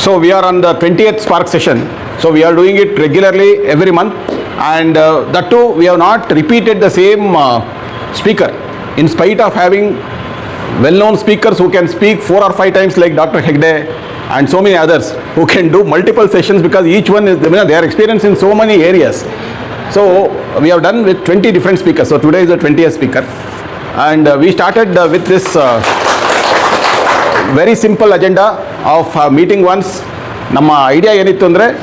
So we are on the 20th Spark session. So we are doing it regularly every month, and that too we have not repeated the same speaker, in spite of having well-known speakers who can speak 4 or 5 times like Dr. Hegde and so many others who can do multiple sessions, because each one is, they are experienced in so many areas. So we have done with 20 different speakers. So today is the 20th speaker, and we started with this very simple agenda of meeting once. Nama idea enittu andre,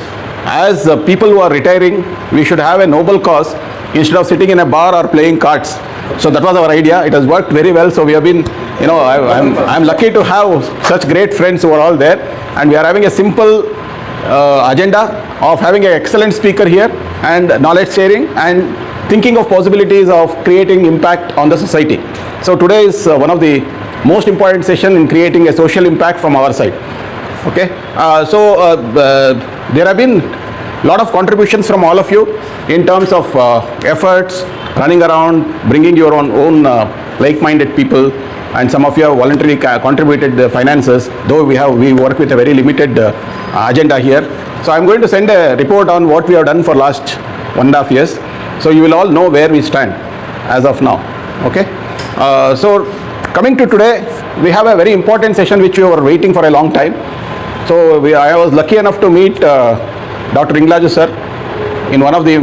as people who are retiring, we should have a noble cause instead of sitting in a bar or playing cards. So that was our idea. It has worked very well. So we have been, I'm lucky to have such great friends who are all there, and we are having a simple agenda of having an excellent speaker here and knowledge sharing and thinking of possibilities of creating impact on the society. So today is one of the most important session in creating a social impact from our side. Okay, there have been a lot of contributions from all of you in terms of efforts, running around, bringing your own like-minded people, and some of you have voluntarily contributed the finances, though we work with a very limited agenda here. So I'm going to send a report on what we have done for last 1.5 years. So you will all know where we stand as of now. Okay, so coming to today, we have a very important session which we were waiting for a long time. So I was lucky enough to meet Dr. Lingaraju sir in one of the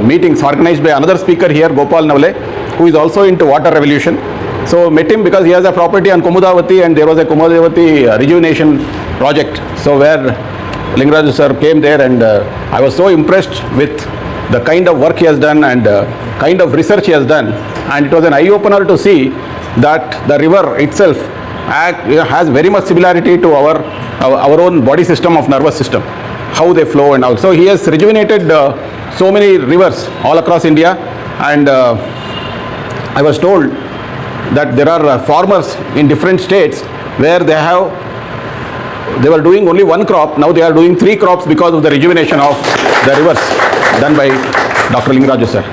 meetings organized by another speaker here, Gopal Navale, who is also into water revolution. So met him because he has a property on Kumudavati, and there was a Kumudavati Rejuvenation project. So where Lingaraju sir came there, and I was so impressed with the kind of work he has done and kind of research he has done, and it was an eye-opener to see that the river itself has very much similarity to our own body system of nervous system, how they flow and all. So he has rejuvenated so many rivers all across India, and I was told that there are farmers in different states where they were doing only one crop, now they are doing 3 crops because of the rejuvenation of the rivers done by Dr. Lingaraju sir.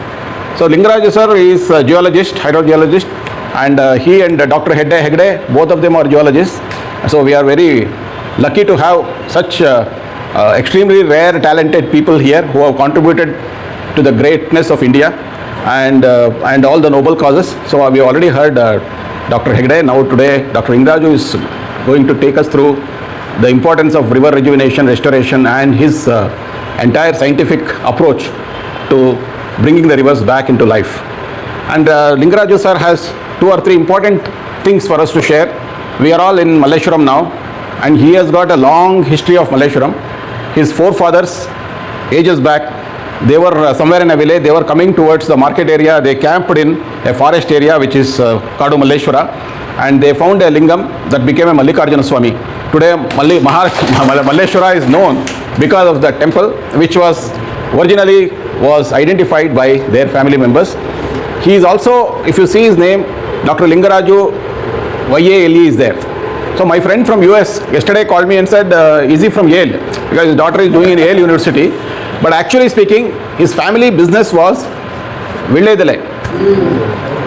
So Lingaraju sir is a geologist, hydrogeologist, and he and Dr. Hegde, both of them are geologists. So we are very lucky to have such extremely rare, talented people here who have contributed to the greatness of India and all the noble causes. So we already heard Dr. Hegde. Now today Dr. Lingaraju is going to take us through the importance of river rejuvenation, restoration, and his entire scientific approach to bringing the rivers back into life. And Lingaraju sir has 2 or 3 important things for us to share. We are all in Malleshwaram now, and he has got a long history of Malleshwaram. His forefathers, ages back, they were somewhere in a village. They were coming towards the market area. They camped in a forest area which is Kadu Malleshwara, and they found a lingam that became a Mallikarjuna Swami. Today Malleshwara is known because of the temple, which was originally identified by their family members. He is also, if you see his name, Dr. Lingaraju YALE is there. So my friend from US yesterday called me and said, is he from Yale? Because his daughter is doing in Yale University. But actually speaking, his family business was Villedale.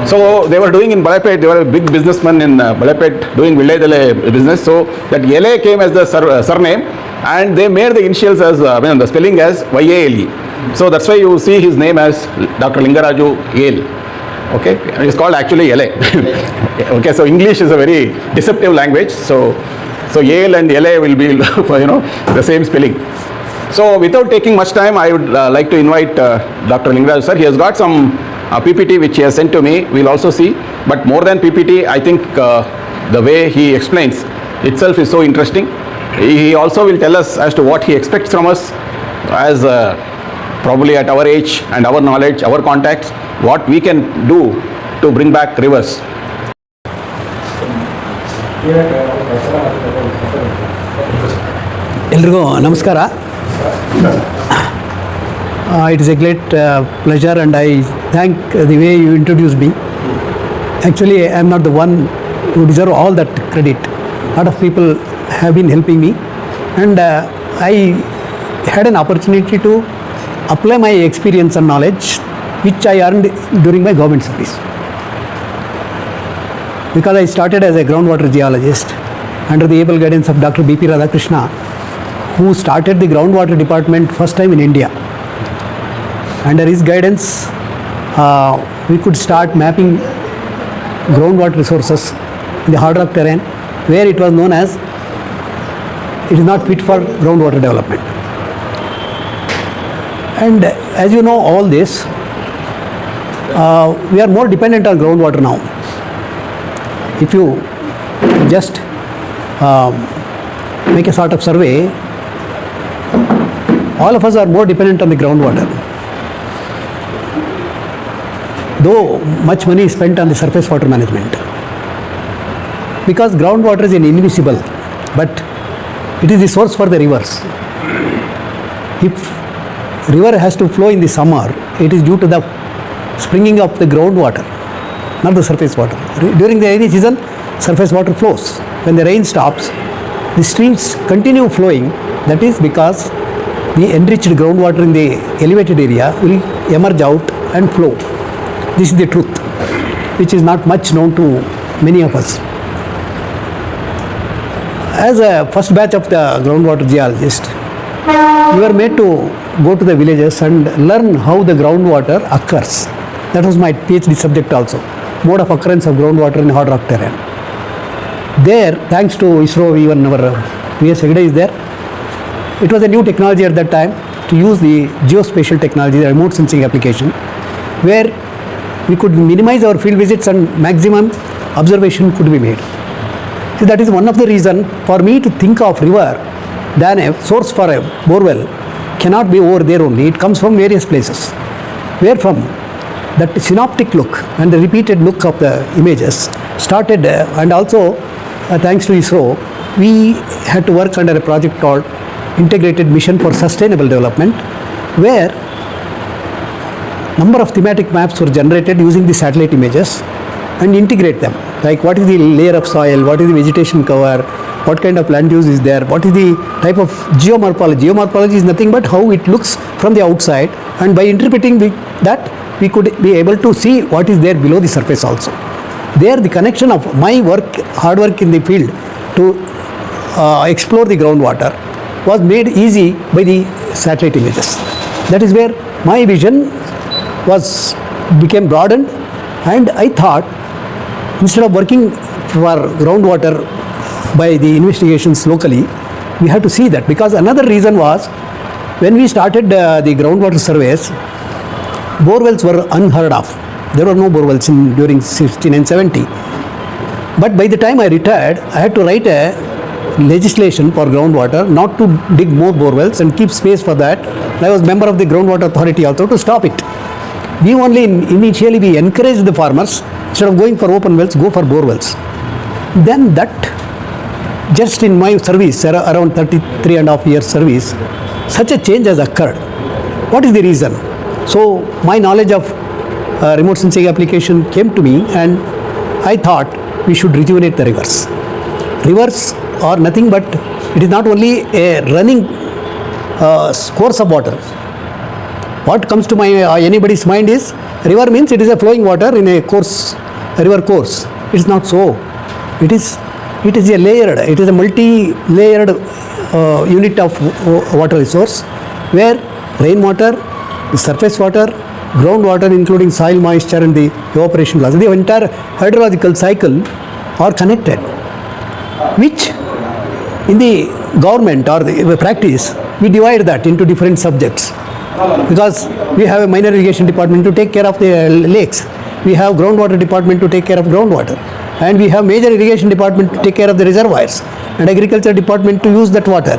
So they were doing in Balapet, they were a big businessman in Balapet doing Villedale business. So that Yale came as the surname, and they made the initials as, the spelling as YALE. So that's why you see his name as Dr. Lingaraju Yale. Okay, it's called actually Yale. Okay, so English is a very deceptive language. So Yale and Yale will be the same spelling. So without taking much time, I would like to invite Dr. Lingaraju sir. He has got some PPT which he has sent to me. We'll also see. But more than PPT, I think the way he explains itself is so interesting. He also will tell us as to what he expects from us as probably at our age and our knowledge, our contacts, what we can do to bring back rivers. ಎಲ್ರಿಗೂ ನಮಸ್ಕಾರ. It is a great pleasure, and I thank the way you introduced me. Actually, I am not the one who deserve all that credit. A lot of people have been helping me, and I had an opportunity to apply my experience and knowledge which I earned during my government service. Because I started as a groundwater geologist, under the able guidance of Dr. B.P. Radhakrishna, who started the groundwater department first time in India. Under his guidance, we could start mapping groundwater resources in the hard rock terrain, where it was known as it is not fit for groundwater development. And as you know all this, we are more dependent on groundwater now. If you just make a sort of survey, all of us are more dependent on the groundwater. Though much money is spent on the surface water management, because groundwater is invisible, but it is the source for the rivers. If river has to flow in the summer, it is due to the springing of the groundwater, not the surface water. During the rainy season, surface water flows. When the rain stops, the streams continue flowing. That is because the enriched groundwater in the elevated area will emerge out and flow. This is the truth, which is not much known to many of us. As a first batch of the groundwater geologist, we were made to go to the villages and learn how the groundwater occurs. That was my PhD subject also, mode of occurrence of groundwater in hard rock terrain. There, thanks to ISRO, even our V.S. Hegde is there. It was a new technology at that time to use the geospatial technology, the remote sensing application, where we could minimize our field visits and maximum observation could be made. So that is one of the reasons for me to think of river than a source for a borewell cannot be over there only. It comes from various places. Where from? That synoptic look and the repeated look of the images started, and also thanks to ISRO, we had to work under a project called Integrated Mission for Sustainable Development, where number of thematic maps were generated using the satellite images and integrate them. Like what is the layer of soil, what is the vegetation cover, what kind of land use is there, what is the type of geomorphology. Geomorphology is nothing but how it looks from the outside, and by interpreting that we could be able to see what is there below the surface also. There the connection of my work, hard work in the field to explore the groundwater was made easy by the satellite images. That is where my vision became broadened, and I thought instead of working for groundwater by the investigations locally, we had to see that, because another reason was when we started the groundwater surveys, borewells were unheard of. There were no borewells during 69-70. But by the time I retired, I had to write a legislation for groundwater not to dig more borewells and keep space for that. I was member of the groundwater authority also to stop it. We only initially we encouraged the farmers, instead of going for open wells, go for borewells. Then that, just in my service, around 33 and a half years service, such a change has occurred. What is the reason? So my knowledge of remote sensing application came to me, and I thought we should rejuvenate the rivers. Rivers are nothing but, it is not only a running course of water. What comes to anybody's mind is, river means it is a flowing water in a course, a river course. It is not so. It is a layered, it is a multi-layered unit of water resource, where rainwater, the surface water, groundwater including soil moisture and the evaporation loss, the entire hydrological cycle are connected, which in the government or the practice, we divide that into different subjects. Because we have a minor irrigation department to take care of the lakes, we have groundwater department to take care of groundwater, and we have major irrigation department to take care of the reservoirs, and agriculture department to use that water,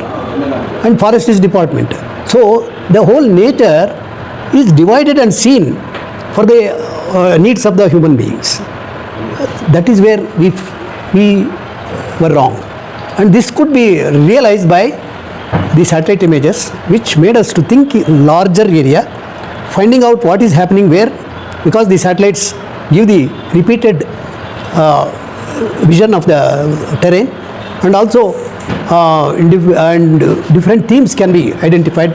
and forestry department. So the whole nature is divided and seen for the needs of the human beings. That is where we were wrong, and this could be realized by the satellite images, which made us to think in larger area, finding out what is happening where, because the satellites give the repeated vision of the terrain, and also different themes can be identified.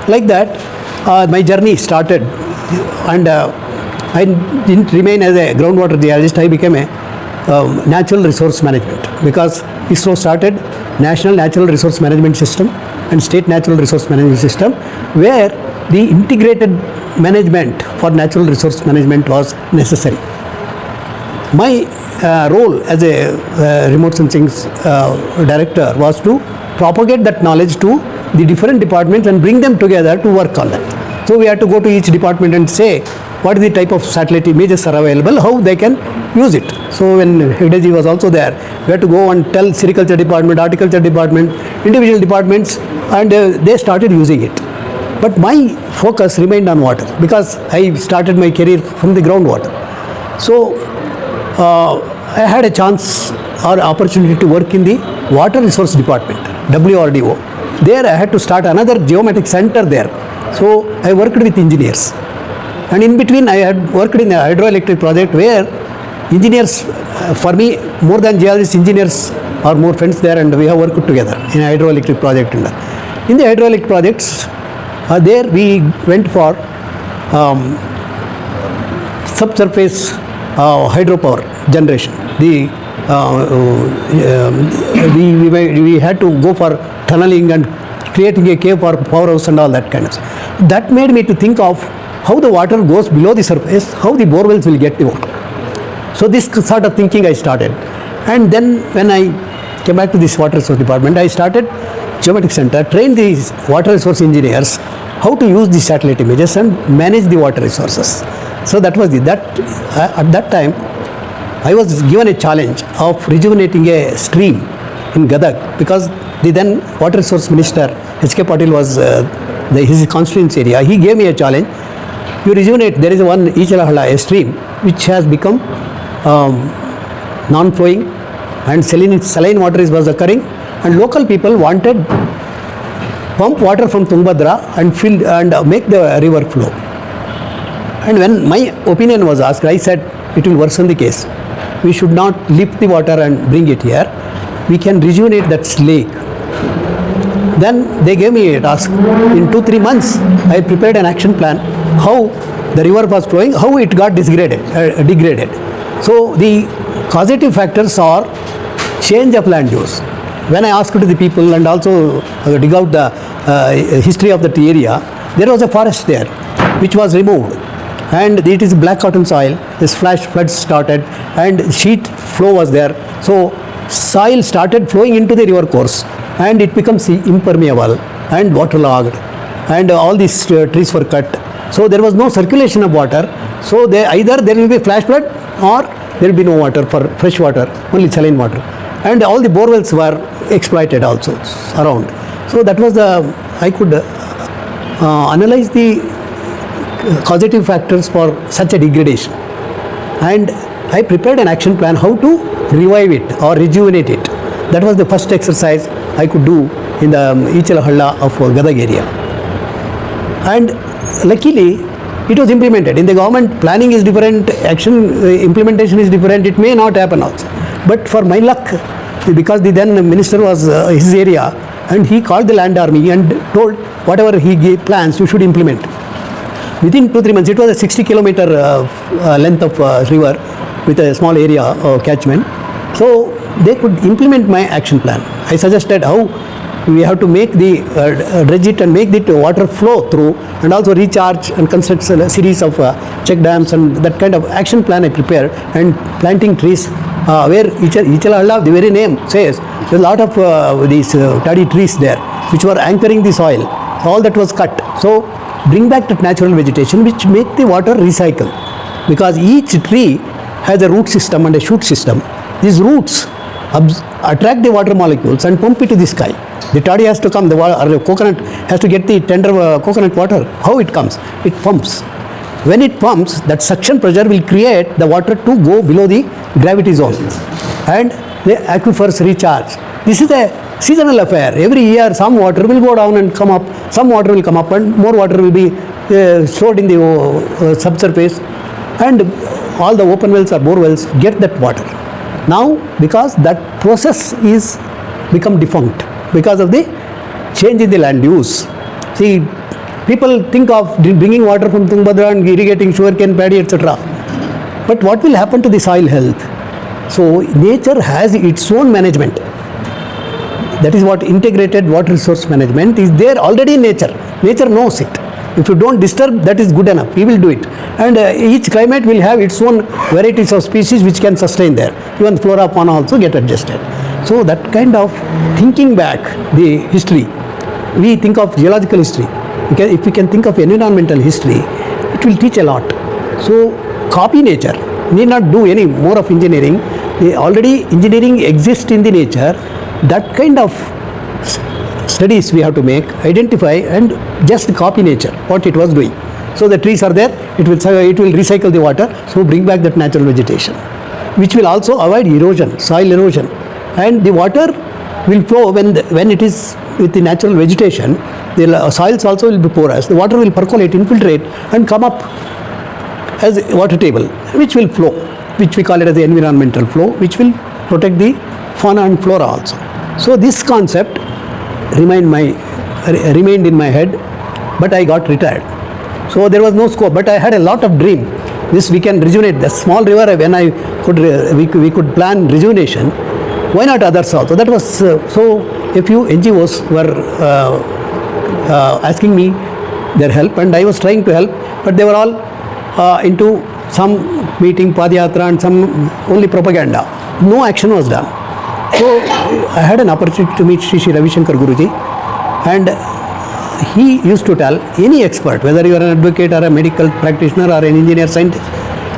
Like that, my journey started, and I didn't remain as a groundwater geologist. I became a natural resource management, because ISRO started National Natural Resource Management System and State Natural Resource Management System, where the integrated management for natural resource management was necessary. My role as a remote sensing director was to propagate that knowledge to the different departments and bring them together to work on that. So we had to go to each department and say what is the type of satellite images are available, how they can use it. So when Hegdeji was also there, we had to go and tell sericulture department, horticulture department, individual departments, and they started using it. But my focus remained on water because I started my career from the groundwater. So I had a chance or opportunity to work in the water resource department, WRDO. There I had to start another geometric center there. So I worked with engineers. And in between I had worked in a hydroelectric project where engineers, for me, more than geologists, engineers are more friends there, and we have worked together in a hydroelectric project. In the hydraulic projects, there we went for subsurface hydropower generation. We had to go for tunneling and creating a cave for powerhouse and all that kind of stuff. That made me to think of how the water goes below the surface, how the borewells will get the water. So this sort of thinking I started. And then when I came back to this water resource department, I started geometric center, trained these water resource engineers how to use the satellite images and manage the water resources. So that was at that time I was given a challenge of rejuvenating a stream in Gadag, because the then water resource minister H.K. Patil was his constituency area. He gave me a challenge. You rejuvenate, there is one Ichalahalla, a stream which has become non-flowing, and saline water was occurring, and local people wanted pump water from Tungabhadra and fill and make the river flow. And when my opinion was asked, I said it will worsen the case. We should not lift the water and bring it here. We can rejuvenate that lake. Then they gave me a task. In 2-3 months, I prepared an action plan how the river was flowing, how it got degraded. So the causative factors are change of land use. When I asked to the people and also dig out the history of that area, there was a forest there which was removed, and it is black cotton soil. This flash floods started and sheet flow was there. So soil started flowing into the river course and it becomes impermeable and waterlogged, and all these trees were cut. So there was no circulation of water. So either there will be flash flood or there will be no water for fresh water, only saline water. And all the borewells were exploited also around. So that was I could analyze the causative factors for such a degradation. And I prepared an action plan how to revive it or rejuvenate it. That was the first exercise I could do in the Ichalahalla of Gadag area. And luckily, it was implemented. In the government, planning is different, implementation is different. It may not happen also. But for my luck, because the then minister was his area, and he called the land army and told whatever he gave plans, you should implement. Within 2-3 months, it was a 60 kilometer length of river with a small area catchment. So they could implement my action plan. I suggested how we have to make the dredge it and make the water flow through, and also recharge and construct a series of check dams, and that kind of action plan I prepared, and planting trees where Ichalahalla, the very name says, there is a lot of these toddy trees there which were anchoring the soil. All that was cut. So bring back that natural vegetation which make the water recycle, because each tree has a root system and a shoot system. These roots attract the water molecules and pump it to the sky. The toddy has to come, the coconut has to get the tender coconut water. How it comes? It pumps. When it pumps, that suction pressure will create the water to go below the gravity zone, and the aquifers recharge. This is a seasonal affair. Every year some water will go down and come up, some water will come up, and more water will be stored in the subsurface, and all the open wells or bore wells get that water. Now, because that process is become defunct because of the change in the land use. See, people think of bringing water from Tungabhadra and irrigating sugarcane, paddy, etc. But what will happen to the soil health? So nature has its own management. That is what integrated water resource management is there already in nature. Nature knows it. If you don't disturb, that is good enough. We will do it. And each climate will have its own varieties of species which can sustain there. Even flora, fauna also get adjusted. So that kind of thinking back the history, we think of geological history. If we can think of environmental history, it will teach a lot. So copy nature. Need not do any more of engineering. Already engineering exists in the nature. That kind of studies we have to make, identify and just copy nature, what it was doing. So the trees are there, it will recycle the water, so bring back that natural vegetation, which will also avoid erosion, soil erosion. And the water will flow when it is with the natural vegetation, the soils also will be porous, the water will percolate, infiltrate and come up as a water table, which will flow, which we call it as the environmental flow, which will protect the fauna and flora also. So this concept remained in my head, but I got retired. So there was no scope, but I had a lot of dream. This we can rejuvenate the small river. When I could, we could plan rejuvenation. Why not others also? That was so. A few NGOs were asking me their help, and I was trying to help, but they were all into some meeting, Padayatra, and some only propaganda. No action was done. So I had an opportunity to meet Sri Ravi Shankar Guruji, and he used to tell any expert, whether you are an advocate or a medical practitioner or an engineer, scientist,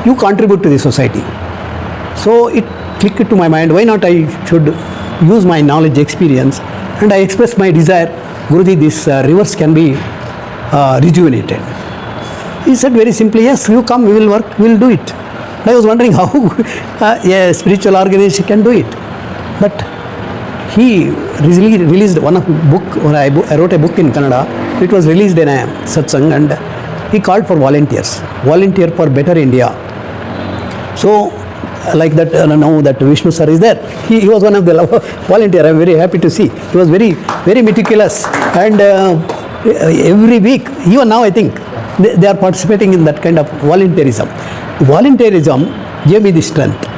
you contribute to the society. So it clicked to my mind, why not I should use my knowledge, experience, and I expressed my desire, Guruji, these rivers can be rejuvenated. He said very simply, yes, you come, we will work, we will do it. And I was wondering how a spiritual organization can do it. But he released one of book, or I wrote a book in Kannada. It was released in a satsang, and he called for volunteers, volunteer for better India. So like that, now that Vishnu sir is there, he was one of the volunteer. I am very happy to see. He was very, very meticulous, and every week, even now I think, they are participating in that kind of volunteerism. Volunteerism gave me the strength.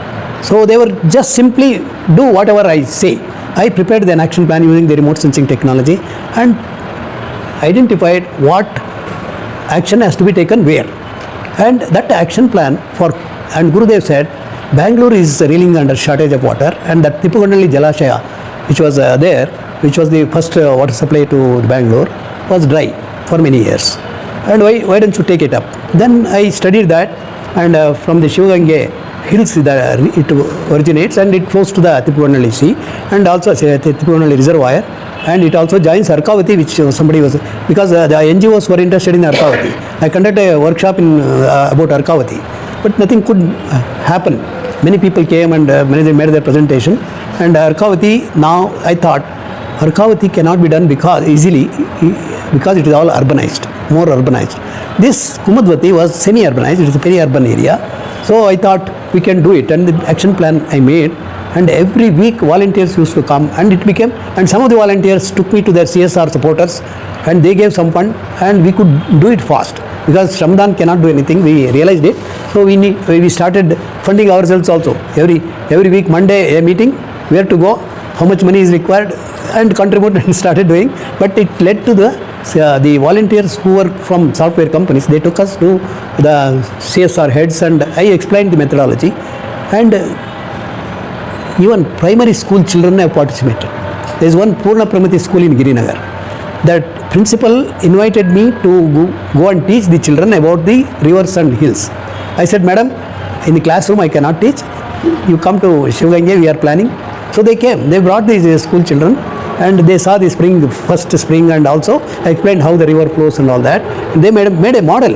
So they were just simply do whatever I say. I prepared an action plan using the remote sensing technology and identified what action has to be taken where. And that action plan and Gurudev said, Bangalore is reeling under shortage of water, and that Tippukondalli Jalashaya, which was there, which was the first water supply to Bangalore, was dry for many years. And why don't you take it up? Then I studied that, and from the Shivagange hills it originates, and it flows to the Tippukondalli Sea, and also the Tippukondalli Reservoir, and it also joins Arkavati, which somebody was, because the NGOs were interested in Arkavati. I conducted a workshop about Arkavati, but nothing could happen. Many people came and made their presentation, and Arkavati, now I thought Arkavati cannot be done because it is all urbanized, more urbanized. This Kumudavati was semi-urbanized, it is a peri-urban area. So I thought we can do it, and the action plan I made, and every week volunteers used to come, and it became, and some of the volunteers took me to their CSR supporters, and they gave some fund, and we could do it fast, because Shramdan cannot do anything, we realized it. So we started funding ourselves also. Every week, Monday, a meeting, where to go, how much money is required, and contribute, and started doing. But it led to the volunteers who were from software companies. They took us to the CSR heads, and I explained the methodology, and even primary school children have participated. There is one Purna Pramati school in Girinagar. That principal invited me to go and teach the children about the rivers and hills. I said, Madam, in the classroom I cannot teach. You come to Shivagange, we are planning. So they came. They brought these school children, and they saw the first spring, and also I explained how the river flows and all that. And they made a model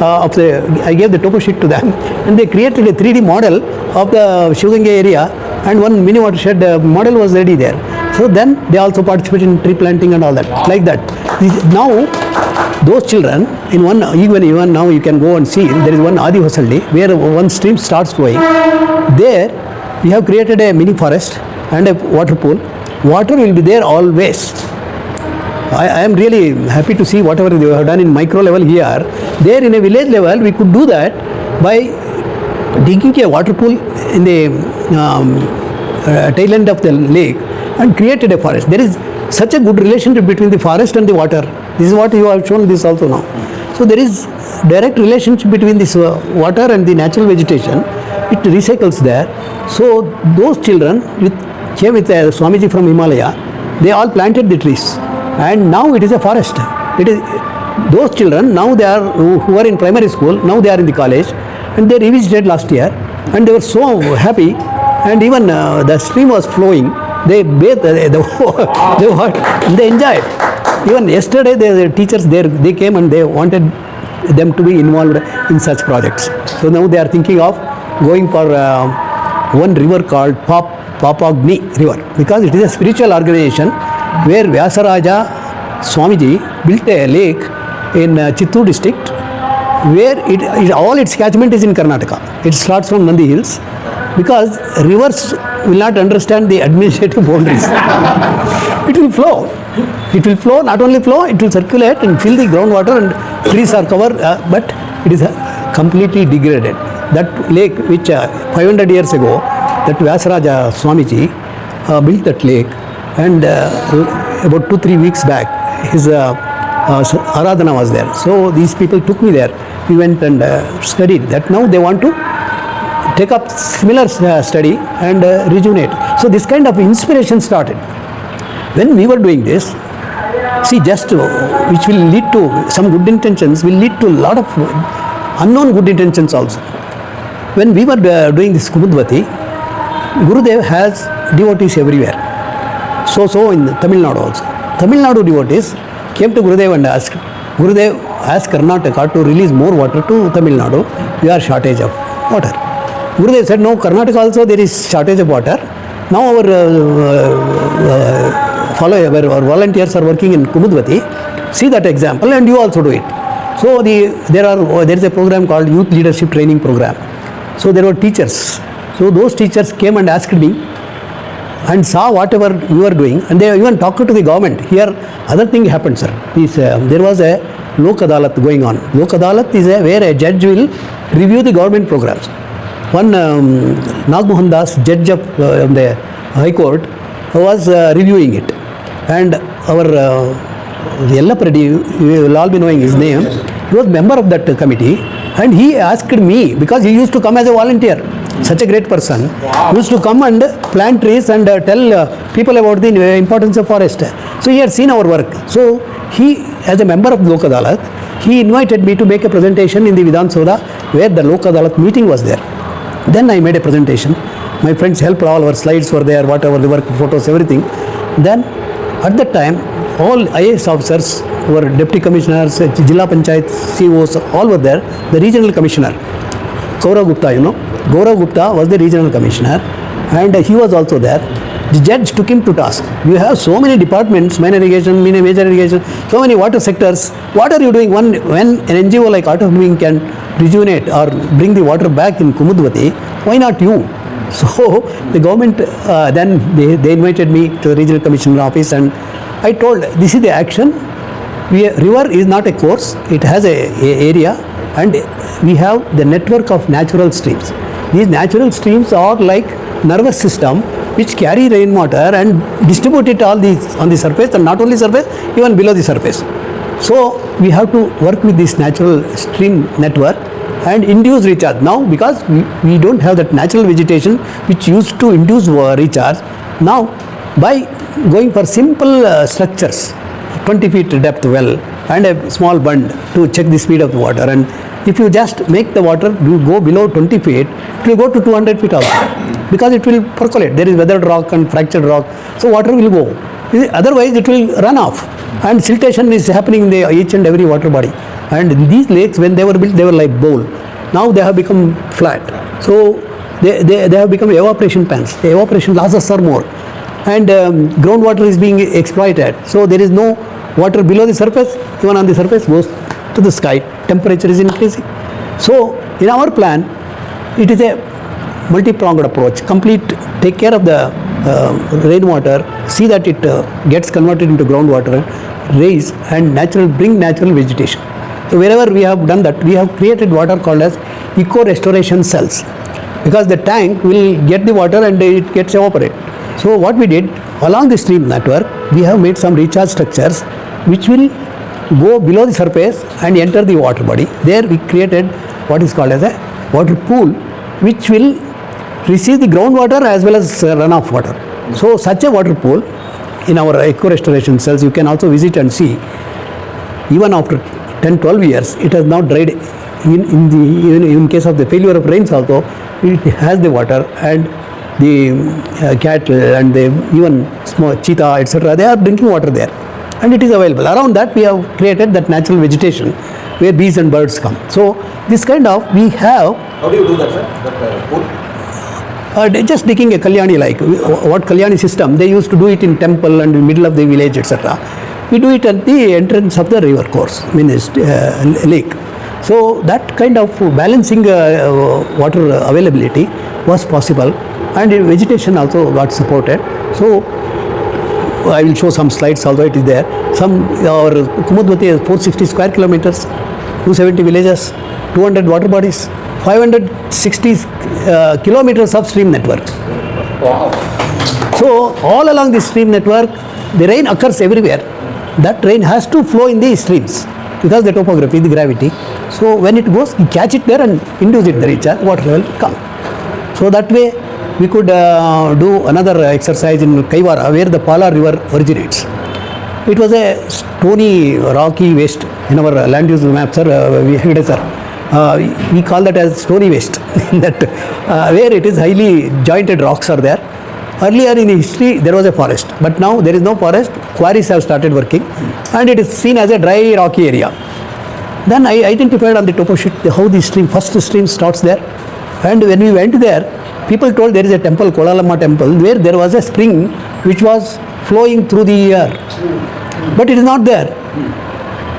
I gave the topo sheet to them, and they created a 3D model of the Shivagange area, and one mini watershed model was ready there. So then they also participated in tree planting and all that, like that. Now, those children, even now you can go and see, there is one Adi Vasalli, where one stream starts flowing. There, we have created a mini forest and a water pool. Water will be there always. I am really happy to see whatever they have done in micro level here. There in a village level, we could do that by digging a water pool in the tail end of the lake, and created a forest. There is such a good relationship between the forest and the water. This is what you have shown this also now. So there is direct relationship between this water and the natural vegetation. It recycles there. So those children came with Swamiji from Himalaya. They all planted the trees, and now it is a forest. It is those children now they are who are in primary school. Now they are in the college, and they revisited last year, and they were so happy. And even the stream was flowing. They bathed. They enjoyed. Even yesterday, the teachers there they came and they wanted them to be involved in such projects. So now they are thinking of going for one river called Papagni River, because it is a spiritual organization where Vyasaraja Swamiji built a lake in Chittoor district, where all its catchment is in Karnataka. It starts from Nandi Hills, because rivers will not understand the administrative boundaries. It will flow. It will flow, not only flow, it will circulate and fill the groundwater, and trees are covered, but it is completely degraded. That lake which 500 years ago, that Vyasaraja Swamiji built that lake, and about 2-3 weeks back, his Aradhana was there. So these people took me there. We went and studied that. Now they want to take up similar study and rejuvenate. So this kind of inspiration started. When we were doing this, see, just which will lead to some good intentions, will lead to a lot of unknown good intentions also. When we were doing this Kumudavati, Gurudev has devotees everywhere. So in Tamil Nadu also. Tamil Nadu devotees came to Gurudev and asked, Gurudev asked Karnataka to release more water to Tamil Nadu. We are shortage of water. Gurudev said, no, Karnataka also there is shortage of water. Now our volunteers are working in Kumudavati. See that example and you also do it. So there is a program called Youth Leadership Training Program. So there were teachers. So those teachers came and asked me and saw whatever you are doing, and they even talked to the government. Here other thing happened, sir. There was a Lok Adalat going on. Lok Adalat is where a judge will review the government programs. One Nagmohan Das, judge of the High Court, was reviewing it, and our Yellapreddy, you will all be knowing his name, he was member of that committee, and he asked me, because he used to come as a volunteer, such a great person, used to come and plant trees and tell people about the importance of forest. So he had seen our work. So he, as a member of Lok Adalat, he invited me to make a presentation in the Vidhan Soda, where the Lok Adalat meeting was there. Then I made a presentation. My friends helped, all our slides were there, whatever the work, photos, everything. Then at that time, all IAS officers were deputy commissioners, Jilla Panchayat CEOs, all were there. The regional commissioner, Gaurav Gupta, Gaurav Gupta was the regional commissioner, and he was also there. The judge took him to task. You have so many departments, minor irrigation, major irrigation, so many water sectors. What are you doing? When an NGO like Art of Living can rejuvenate or bring the water back in Kumudavati, why not you? So the government, then they invited me to the regional commissioner office, and I told, this is the action. River is not a course, it has a area, and we have the network of natural streams. These natural streams are like nervous system which carry rainwater and distribute it all on the surface, and not only surface, even below the surface. So we have to work with this natural stream network and induce recharge. Now because we don't have that natural vegetation which used to induce recharge, now by going for simple structures, 20 feet depth well and a small bund to check the speed of the water, and if you just make the water go below 20 feet, it will go to 200 feet also, because it will percolate. There is weathered rock and fractured rock, so water will go. Otherwise it will run off, and siltation is happening in each and every water body. And these lakes, when they were built, they were like bowl. Now they have become flat. So they have become evaporation pans. The evaporation losses are more, and groundwater is being exploited. So there is no water below the surface, even on the surface goes to the sky. Temperature is increasing. So in our plan, it is a multi-pronged approach. Complete, take care of the rainwater, see that it gets converted into groundwater, raise and bring natural vegetation. So wherever we have done that, we have created what are called as eco-restoration cells, because the tank will get the water and it gets evaporated. So what we did, along the stream network, we have made some recharge structures which will go below the surface and enter the water body. There we created what is called as a water pool, which will receive the groundwater as well as runoff water. So such a water pool in our eco-restoration cells, you can also visit and see, even after 10-12 years, it has not dried. In case of the failure of rains also, it has the water, and the cattle and the even small cheetah, etc., they are drinking water there, and it is available. Around that we have created that natural vegetation where bees and birds come. So this kind of we have. How do you do that, sir? That pool? Just digging a kalyani, like what kalyani system they used to do it in temple and in middle of the village, etc. We do it at the entrance of the river course, lake. So that kind of balancing water availability was possible, and vegetation also got supported. So I will show some slides, although it is there. Our Kumudavati is 460 square kilometers, 270 villages, 200 water bodies, 560 kilometers of stream network. Wow. So all along the stream network, the rain occurs everywhere. That rain has to flow in the streams because the topography, the gravity. So when it goes, you catch it there and induce it, the recharge, water level will come. So that way we could do another exercise in Kaivara, where the Pala River originates. It was a stony, rocky waste in our land use map, sir. We call that as stony waste. That where it is highly jointed rocks are there. Earlier in history there was a forest, but now there is no forest. Quarries have started working, and it is seen as a dry, rocky area. Then I identified on the topo sheet how the first stream starts there, and when we went there, people told there is a temple, Kolalama temple, where there was a spring which was flowing through the air, but it is not there.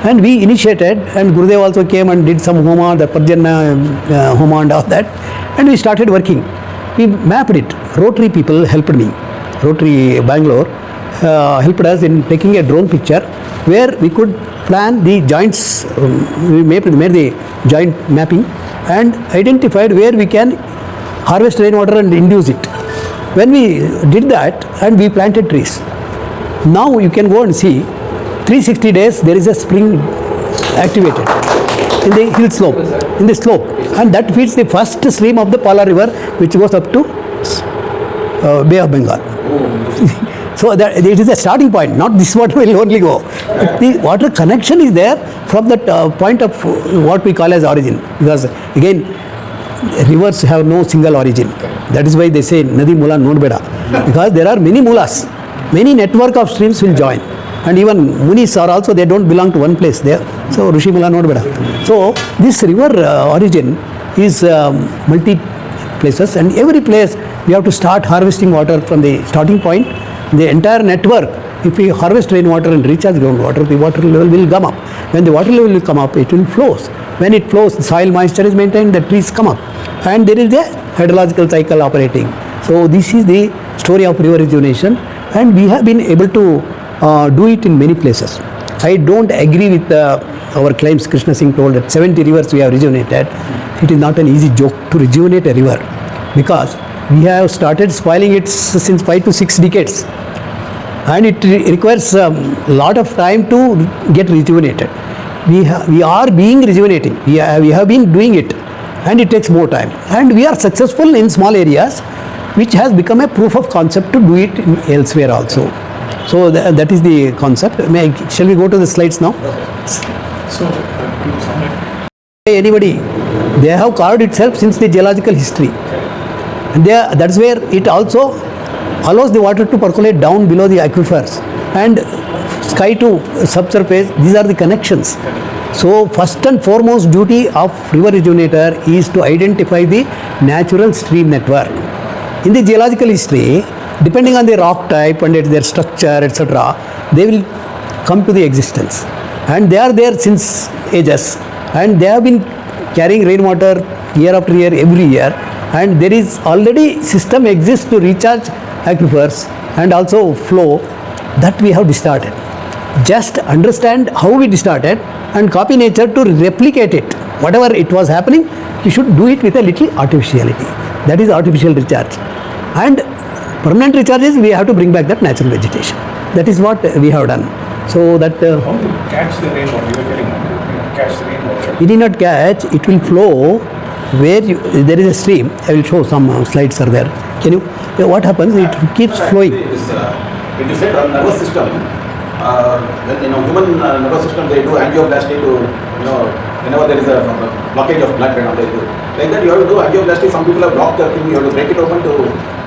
And we initiated, and Gurudev also came and did some homa, the Parjana homa and all that, and we started working. We mapped it. Rotary people helped me. Rotary Bangalore helped us in taking a drone picture where we could plan the joints. We made the joint mapping and identified where we can harvest rainwater and induce it. When we did that, and we planted trees, now you can go and see 360 days there is a spring activated in the hill slope, in the slope, and that feeds the first stream of the Pala River, which goes up to Bay of Bengal. So that it is a starting point, not this water will only go. But the water connection is there from that point of what we call as origin, because again rivers have no single origin. That is why they say Nadi Mula Nodbeda, because there are many mulas, many network of streams will join, and even Munis are also, they don't belong to one place there. So Rishi Mula Nodbeda. So this river origin is multi places, and every place we have to start harvesting water from the starting point. The entire network, if we harvest rainwater and recharge groundwater, the water level will come up. When the water level will come up, it will flow. When it flows, the soil moisture is maintained, the trees come up, and there is a hydrological cycle operating. So this is the story of river rejuvenation, and we have been able to do it in many places. I don't agree with our claims. Krishna Singh told that 70 rivers we have rejuvenated. It is not an easy joke to rejuvenate a river, because we have started spoiling it since 5 to 6 decades, and it requires a lot of time to get rejuvenated. We are being rejuvenating. We have been doing it, and it takes more time. And we are successful in small areas, which has become a proof of concept to do it elsewhere also. So that is the concept. Shall we go to the slides now? So, Anybody, they have carved itself since the geological history. And that's where it also allows the water to percolate down below the aquifers and sky to subsurface. These are the connections. So first and foremost duty of river rejuvenator is to identify the natural stream network. In the geological history, depending on the rock type and their structure, etc., they will come to the existence. And they are there since ages. And they have been carrying rainwater year after year, every year. And there is already system exists to recharge aquifers and also flow that we have distorted. Just understand how we distorted and copy nature to replicate it. Whatever it was happening, we should do it with a little artificiality. That is artificial recharge. And Permanent recharge is we have to bring back that natural vegetation. That is what we have done. So that How to catch the rainwater? You were telling catch the rainwater. it did not catch, it will flow where there is a stream. I will show some slides are there. Can you, what happens, it keeps flowing. It is said nervous system. When human nervous system, they do angioplasty to whenever there is a blockage of blood and all they do. Like that you have to do angioplasty. Some people have blocked the thing. You have to break it open to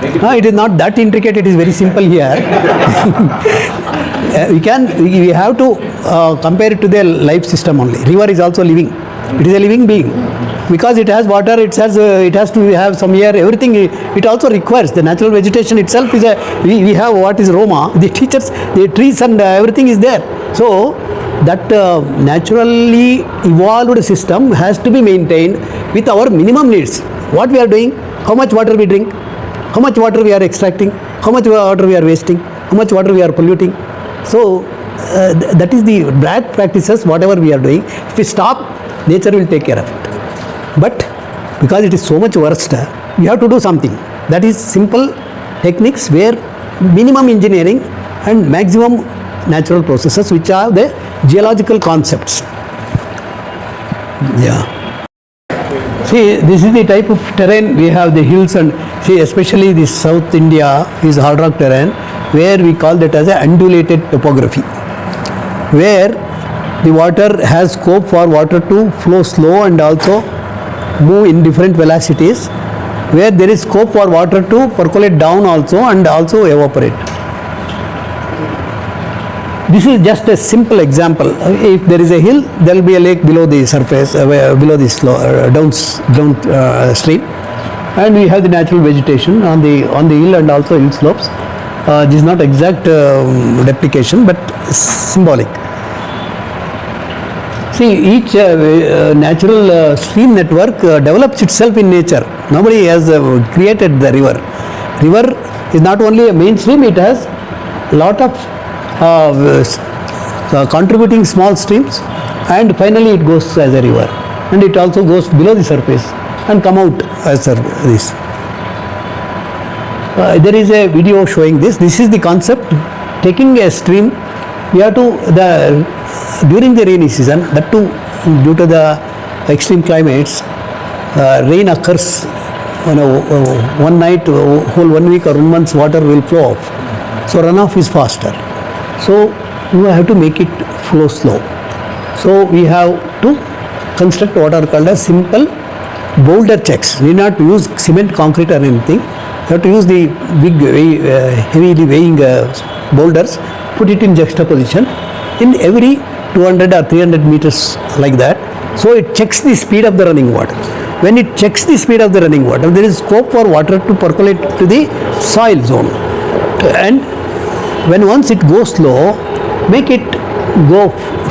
make it. No, it is not that intricate. It is very simple here. We have to compare it to the life system only. River is also living. It is a living being. Because it has water, it has to have some air, everything. It also requires the natural vegetation itself is we have what is Roma, the teachers, the trees and everything is there. So that naturally evolved system has to be maintained with our minimum needs. What we are doing, how much water we drink, how much water we are extracting, how much water we are wasting, how much water we are polluting. So that is the bad practices, whatever we are doing. If we stop, nature will take care of it. But because it is so much worse, we have to do something. That is simple techniques where minimum engineering and maximum natural processes, which are the geological concepts. Yeah. See, this is the type of terrain we have, the hills, and see, especially the South India is hard rock terrain, where we call that as a undulated topography, where the water has scope for water to flow slow and also move in different velocities, where there is scope for water to percolate down also and also evaporate. This is just a simple example. If there is a hill, there will be a lake below the surface, below the stream, and we have the natural vegetation on the hill and also hill slopes. This is not exact replication, but symbolic. See, each natural stream network develops itself in nature. Nobody has created the river. River is not only a main stream, it has a lot of contributing small streams, and finally it goes as a river. And it also goes below the surface and come out as this. There is a video showing this. This is the concept. Taking a stream, we have to, during the rainy season, that too due to the extreme climates, rain occurs, one night, whole 1 week or 1 month's water will flow off. So runoff is faster. So you have to make it flow slow. So we have to construct what are called as simple boulder checks. We need not use cement, concrete or anything. You have to use the big, heavily weighing boulders, put it in juxtaposition in every 200 or 300 meters like that. So it checks the speed of the running water. When it checks the speed of the running water, there is scope for water to percolate to the soil zone. And when once it goes slow, make it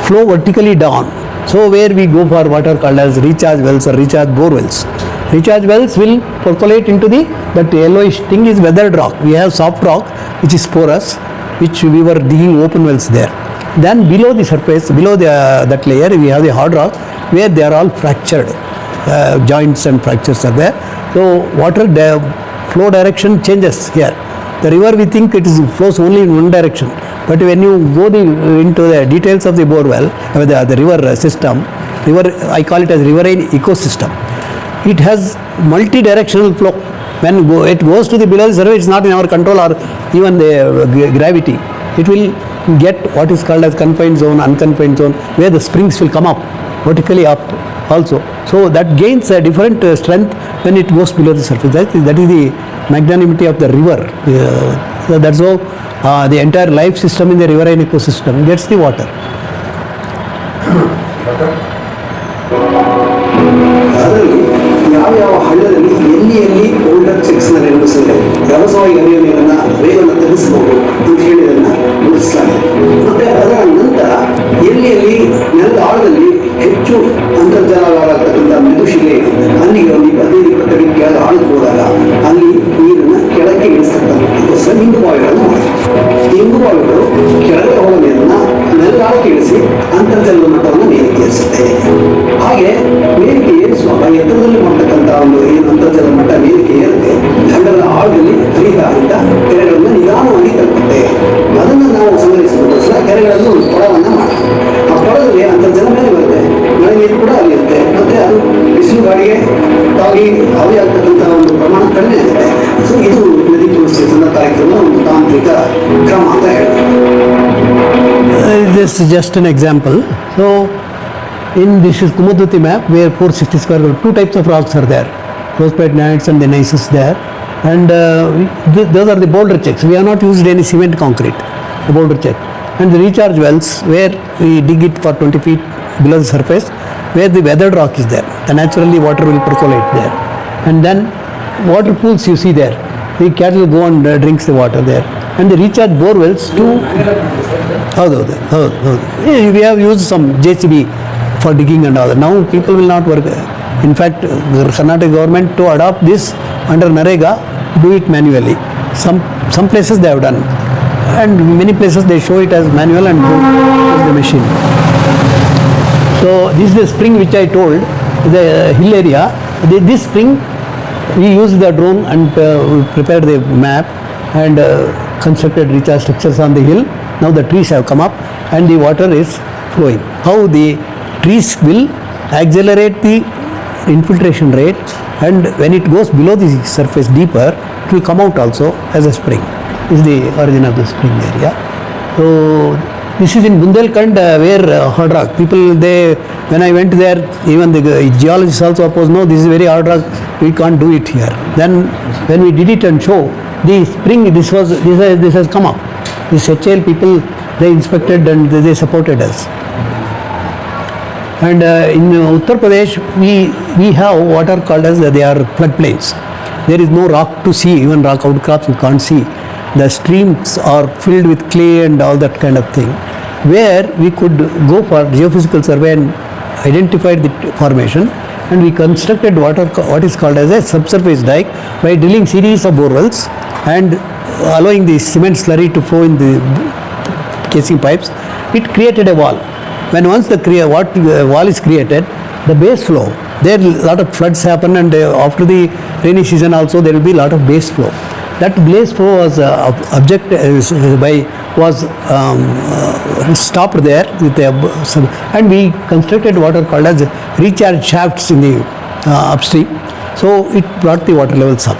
flow vertically down. So where we go for what are called as recharge wells or recharge bore wells. Recharge wells will percolate into that yellowish thing is weathered rock. We have soft rock which is porous, which we were digging open wells there. Then below the surface, below that layer, we have the hard rock where they are all fractured. Joints and fractures are there. So water flow direction changes here. The river, we think it flows only in one direction. But when you go into the details of the bore well, the river system, I call it as riverine ecosystem. It has multi-directional flow. When it goes to the below the surface, it's not in our control or even the gravity. It will get what is called as confined zone, unconfined zone, where the springs will come up, vertically up also. So that gains a different strength when it goes below the surface. That is the magnanimity of the river. So that's how the entire life system in the riverine ecosystem gets the water. ಯಾವ ಹಳ್ಳದಲ್ಲಿ ಎಲ್ಲಿ bolder cheques ನಿರ್ಮಿಸಿದ್ರೆ ವ್ಯವಸಾಯ ನೀರನ್ನ ವೇಗವನ್ನು ತಗ್ಗಿಸಬಹುದು ಅಂತ ಹೇಳಿದನ್ನ ಗುರುತಿಸಲಾಗಿದೆ. ಮತ್ತೆ ಅದರ ನಂತರ ಎಲ್ಲಿ ನೆಲದ ಆಳದಲ್ಲಿ ಹೆಚ್ಚು ಅಂತರ್ಜಲವಾಗತಕ್ಕಂಥ ಮೆದುಶಿಲೆ ಅಲ್ಲಿಗೆ ಒಂದು 15-20 ಅಡಿ ಕೆಳಗೆ ಆಳಕ್ಕೆ ಹೋದಾಗ ಅಲ್ಲಿ ನೀರನ್ನ ಕೆಳಕ್ಕೆ ಇಳಿಸ್ತಕ್ಕಂಥ ಇಂಗು ಬಾವಿಗಳನ್ನು ಮಾಡಿದೆ. ಇಂಗು ಬಾವಿಗಳು ಕೆಳಗೆ ಹೋದ ನೀರನ್ನ ನೆಲದ ಆಳಕ್ಕೆ ಇಳಿಸಿ ಅಂತರ್ಜಲದ ಮಟ್ಟವನ್ನು ಮೇಲಕ್ಕೆ ಏರಿಸುತ್ತೆ. ಹಾಗೆ ಮೇಲಕ್ಕೆ ಏರಿಸುವಾಗ ಎತ್ತರದಲ್ಲಿ ಮಾಡ್ತಕ್ಕಂಥ ಒಂದು ಏನು ಅಂತರ್ಜಲ ಮಟ್ಟ ಮೇಲಕ್ಕೆ ಏರುತ್ತೆ, ಹಳ್ಳದ ಆಳ ಜಾಗದಲ್ಲಿ ಹರಿತಾ ಕೆರೆಗಳನ್ನು ನಿಧಾನವಾಗಿ ತಲುಪುತ್ತೆ. ಅದನ್ನು ನಾವು ಸಂಗ್ರಹಿಸೋದಕ್ಕೋಸ್ಕರ ಕೆರೆಗಳಲ್ಲಿ ಒಂದು ಕೊಳವನ್ನು ಮಾಡ್ತೀವಿ. ಆ ಕೊಳದಲ್ಲಿ ಅಂತರ್ಜಲ ಮೇಲೆ ಬರುತ್ತೆ, ಮಳೆ ನೀರು ಕೂಡ ಅಲ್ಲಿ ಇರುತ್ತೆ, ಮತ್ತೆ ಅದು ಬಿಸಿಲು ಗಾಳಿಗೆ ತಾಗಿ ಆವಿಯಾಗ್ತಕ್ಕಂಥ ಒಂದು ಪ್ರಮಾಣ ಕಡಿಮೆ ಆಗುತ್ತೆ. ಸೊ ಇದು ನದಿ ಪುನಶ್ಚೇತನ ಕಾರ್ಯಕ್ರಮದ ಒಂದು ತಾಂತ್ರಿಕ ಕ್ರಮ ಅಂತ ಹೇಳ್ತಾರೆ. This is just an example. So, this is Kumudavati map where 460 square, two types of rocks are there. Phosphate granites and the gneiss there. And those are the boulder checks. We have not used any cement concrete, the boulder check. And the recharge wells where we dig it for 20 feet below the surface, where the weathered rock is there. Then naturally water will percolate there. And then water pools you see there. The cattle go and drinks the water there. And the recharge bore wells too. We have used some JCB for digging and all that. Now people will not work. In fact, the Karnataka government to adopt this under Narega, do it manually. Some places they have done, and many places they show it as manual and do use the machine. So this is the spring which I told, the hill area. This spring we used the drone and prepared the map and constructed recharge structures on the hill. Now the trees have come up and the water is flowing. How the trees will accelerate the infiltration rate, and when it goes below the surface deeper, it will come out also as a spring. This is the origin of the spring area. So this is in Bundelkhand where hard rock. People, when I went there, even the geologists also opposed, no, this is very hard rock, we can't do it here. Then when we did it and show, the spring, this has come up. These HL people, they inspected and they supported us. And in Uttar Pradesh, we have what are called as they are floodplains. There is no rock to see, even rock outcrops you can't see. The streams are filled with clay and all that kind of thing, where we could go for geophysical survey and identify the formation, and we constructed what is called as a subsurface dike by drilling series of borewells and allowing the cement slurry to flow in the casing pipes. It created a wall. When once the wall is created, the base flow, there lot of floods happen, and after the rainy season also there will be a lot of base flow. That base flow was stopped there with and we constructed what are called as recharge shafts in the upstream. So it brought the water levels up.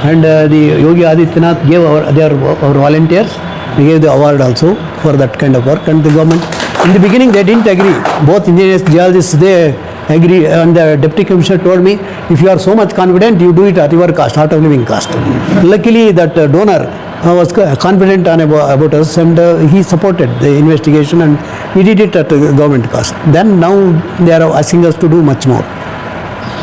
And the Yogi Adityanath gave our volunteers, they gave the award also for that kind of work. And the government, in the beginning they didn't agree. Both engineers, geologists, they agree. And the deputy commissioner told me, if you are so much confident, you do it at your cost, out of living cost. Luckily that donor was confident about us, and he supported the investigation, and we did it at government cost. Then now they are asking us to do much more.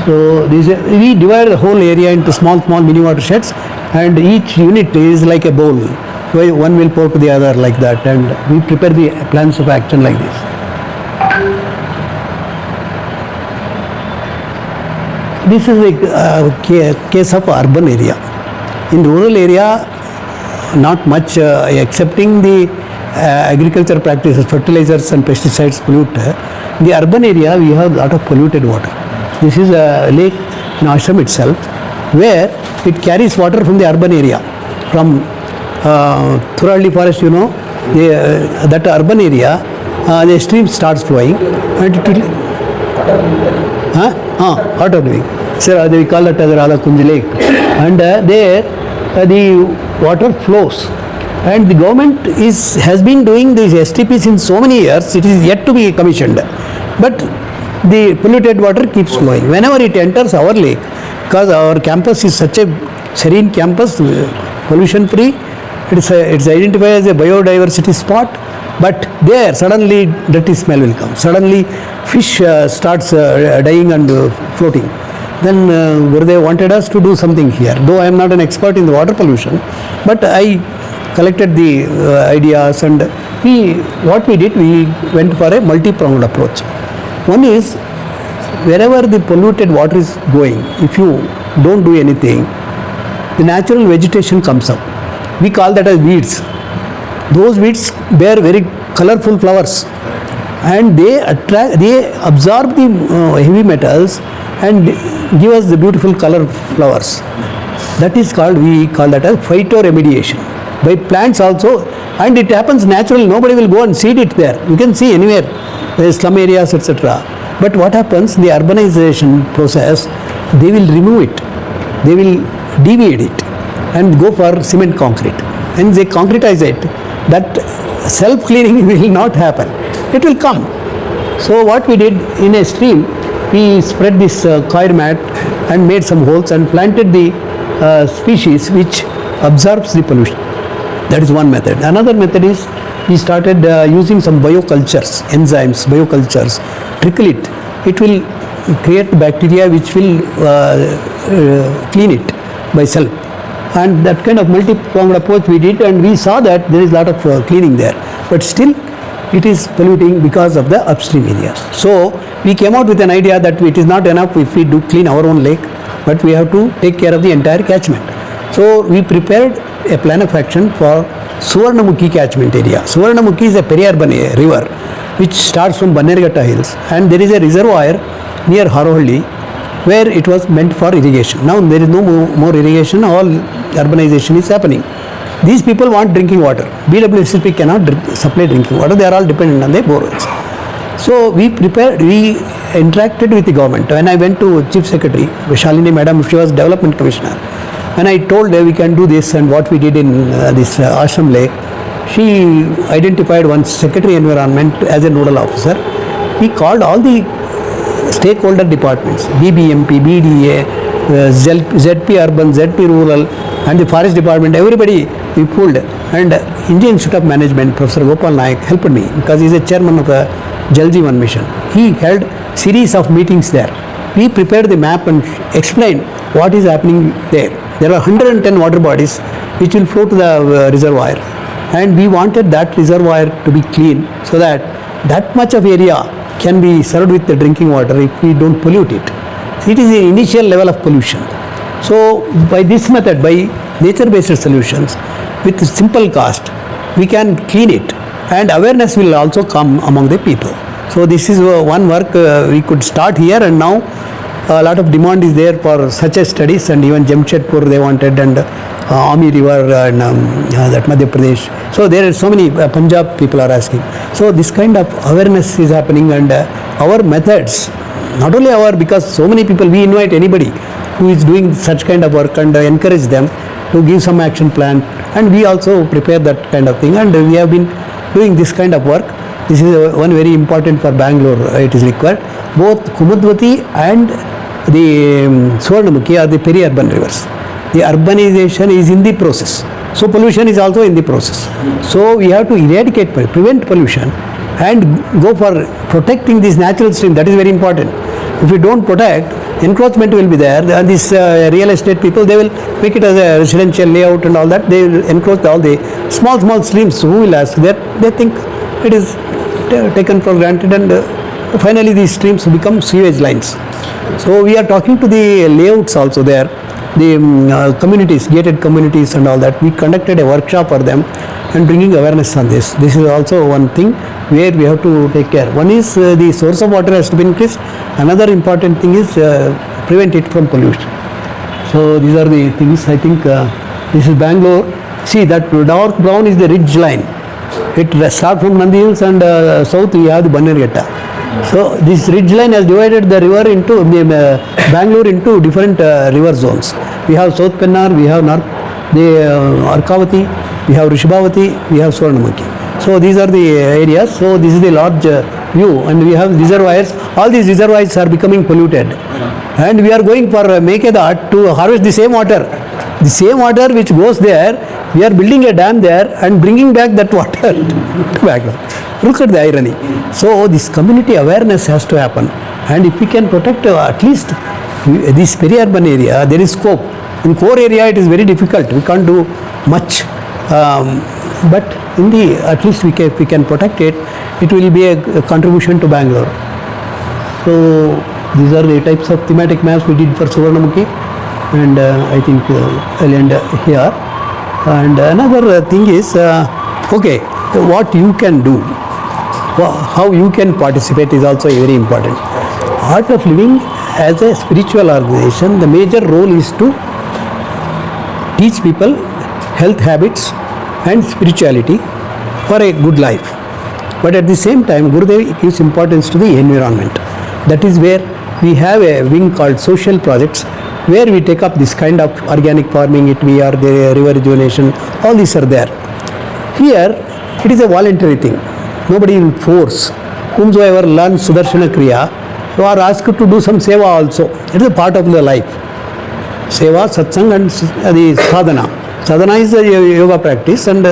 So we divide the whole area into small mini watersheds, and each unit is like a bowl. One will pour to the other like that, and we prepare the plans of action like this. This is a case of urban area. In rural area, not much, excepting the agriculture practices, fertilizers and pesticides pollute. In the urban area, we have a lot of polluted water. This is a lake in Ashram itself, where it carries water from the urban area. From Thuralli forest, that urban area, the stream starts flowing, and it will... Out of living. Sir, we call it as Radha Kunj Lake. And there, the water flows. And the government has been doing these STPs in so many years, it is yet to be commissioned. But the polluted water keeps flowing. Whenever it enters our lake, because our campus is such a serene campus, pollution free, it's identified as a biodiversity spot, but there suddenly dirty smell will come. Suddenly fish starts dying and floating. Then they wanted us to do something here. Though I am not an expert in the water pollution, but I collected the ideas, and what we did, we went for a multi-pronged approach. One is, wherever the polluted water is going, if you don't do anything, the natural vegetation comes up. We call that as weeds. Those weeds bear very colorful flowers, and they absorb the heavy metals and give us the beautiful color flowers. That is called, we call that as phytoremediation. By plants also, and it happens naturally, nobody will go and seed it there. You can see anywhere, slum areas, etc. But what happens, the urbanization process, they will remove it, they will deviate it and go for cement concrete. And they concretize it, that self-cleaning will not happen. It will come. So what we did in a stream, we spread this coir mat and made some holes and planted the species which absorbs the pollution. That is one method. Another method is we started using some biocultures, enzymes, biocultures, trickle it. It will create bacteria which will clean it by self. And that kind of multi-pronged approach we did, and we saw that there is a lot of cleaning there. But still, it is polluting because of the upstream areas. So we came out with an idea that it is not enough if we do clean our own lake, but we have to take care of the entire catchment. So we prepared a plan of action for Suvarnamukhi catchment area. Suvarnamukhi is a peri-urban river which starts from Bannerghatta hills, and there is a reservoir near Harohalli where it was meant for irrigation. Now there is no more irrigation, all urbanization is happening. These people want drinking water. BWSSP cannot supply drinking water, they are all dependent on their borewells. So we interacted with the government. When I went to Chief Secretary, Shalini Madam, she was Development Commissioner, and I told her we can do this and what we did in this Ashram Lake, she identified one Secretary Environment as a nodal officer. We called all the stakeholder departments, BBMP, BDA, ZP Urban, ZP Rural, and the Forest Department, everybody we pulled. And Indian Institute of Management, Professor Gopal Naik helped me because he is a chairman of the Jal Jeevan Mission. He held series of meetings there. We prepared the map and explained what is happening there. There are 110 water bodies which will flow to the reservoir, and we wanted that reservoir to be clean so that that much of area can be served with the drinking water if we don't pollute it. It is the initial level of pollution. So by this method, by nature-based solutions, with simple cost, we can clean it, and awareness will also come among the people. So this is one work we could start here, and now a lot of demand is there for such a studies, and even Jamshedpur they wanted, and Ami River and that Madhya Pradesh. So there are so many Punjab people are asking. So this kind of awareness is happening, and our methods, not only our, because so many people, we invite anybody who is doing such kind of work and encourage them to give some action plan, and we also prepare that kind of thing, and we have been doing this kind of work. This is one very important for Bangalore, it is required. Both Kumudavati and the Suvarnamukhi are the peri-urban rivers. The urbanization is in the process. So pollution is also in the process. So we have to eradicate, prevent pollution, and go for protecting this natural stream. That is very important. If we don't protect, encroachment will be there. And these real estate people, they will make it as a residential layout and all that. They will encroach all the small streams. Who will ask that? They think it is taken for granted, and finally these streams become sewage lines. So we are talking to the layouts also there, the communities, gated communities and all that. We conducted a workshop for them and bringing awareness on this. This is also one thing where we have to take care. One is the source of water has to be increased. Another important thing is prevent it from pollution. So these are the things. I think this is Bangalore. See, that dark brown is the ridge line. It starts from Nandi Hills, and south we have the Bannerghatta. So this ridge line has divided the river into Bangalore into different river zones. We have South Pennar, we have North, the Arkavati, we have Rishabhavati, we have Suvarnamukhi. So these are the areas. So this is the large view, and we have reservoirs. All these reservoirs are becoming polluted, and we are going for Mekedat to harvest the same water. The same water which goes there, we are building a dam there and bringing back that water to Bangalore. Look at the irony. So this community awareness has to happen, and if we can protect at least this peri-urban area, there is scope. In core area it is very difficult, we can't do much, but in the, at least if we can protect it, it will be a contribution to Bangalore. So these are the types of thematic maps we did for Suvarnamukhi, and I think I'll end here. And another thing is, okay, what you can do, how you can participate is also very important. Art of Living as a spiritual organization, the major role is to teach people health habits and spirituality for a good life. But at the same time, Gurudev gives importance to the environment. That is where we have a wing called social projects, where we take up this kind of organic farming, we are the river rejuvenation, all these are there. Here, it is a voluntary thing. Nobody will force. Whomsoever learns Sudarshana Kriya, you are asked to do some seva also. It is a part of the life. Seva, satsang and the sadhana. Sadhana is the yoga practice, and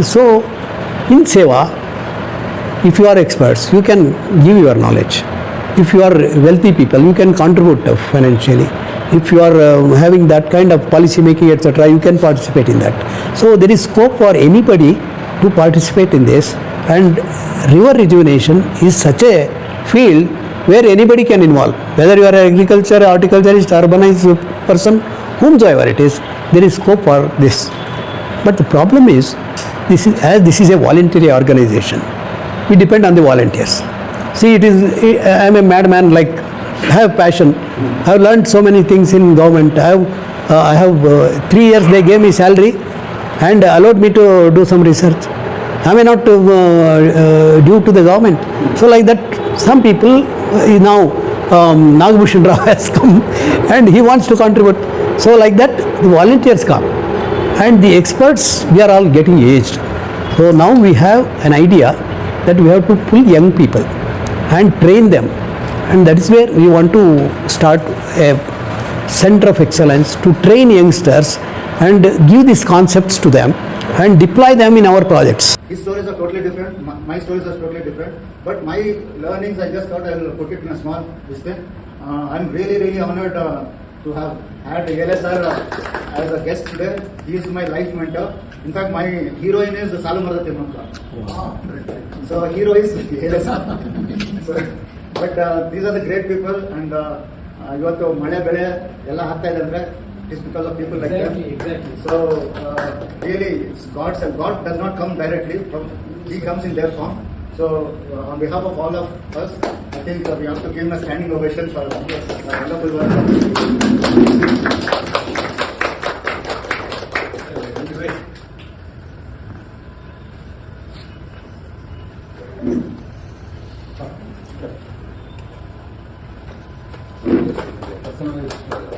so in seva, if you are experts, you can give your knowledge. If you are wealthy people, you can contribute financially. If you are having that kind of policy making, etc., you can participate in that. So there is scope for anybody to participate in this, and river rejuvenation is such a field where anybody can involve. Whether you are an agriculture, horticulturist, urbanized person, whomsoever it is, there is scope for this. But the problem is, this is a voluntary organization, we depend on the volunteers. See, I am a madman, like, I have passion. I have learned so many things in government. I have 3 years they gave me salary and allowed me to do some research. I may not due to the government. So like that, some people now Nagbhushan Rao has come and he wants to contribute. So like that, the volunteers come. And the experts, we are all getting aged. So now we have an idea that we have to pull young people and train them. And that is where we want to start a center of excellence to train youngsters and give these concepts to them and deploy them in our projects. His stories are totally different, my stories are totally different, but my learnings, I just thought I will put it in a small distance. I'm really honored to have had ISRO as a guest today. He is my life mentor. In fact, my heroine is Salumada Timmanka. So hero is ISRO. So, but these are the great people, and ಇವತ್ತು ಮಳೆ ಬೆಳೆ ಎಲ್ಲ ಆಗ್ತಾ ಇದೆ ಅಂದ್ರೆ it is because of people like them. Exactly. So really, God does not come directly. He comes in their form. So on behalf of all of us, I think we have to give him a standing ovation for a wonderful work. Personalized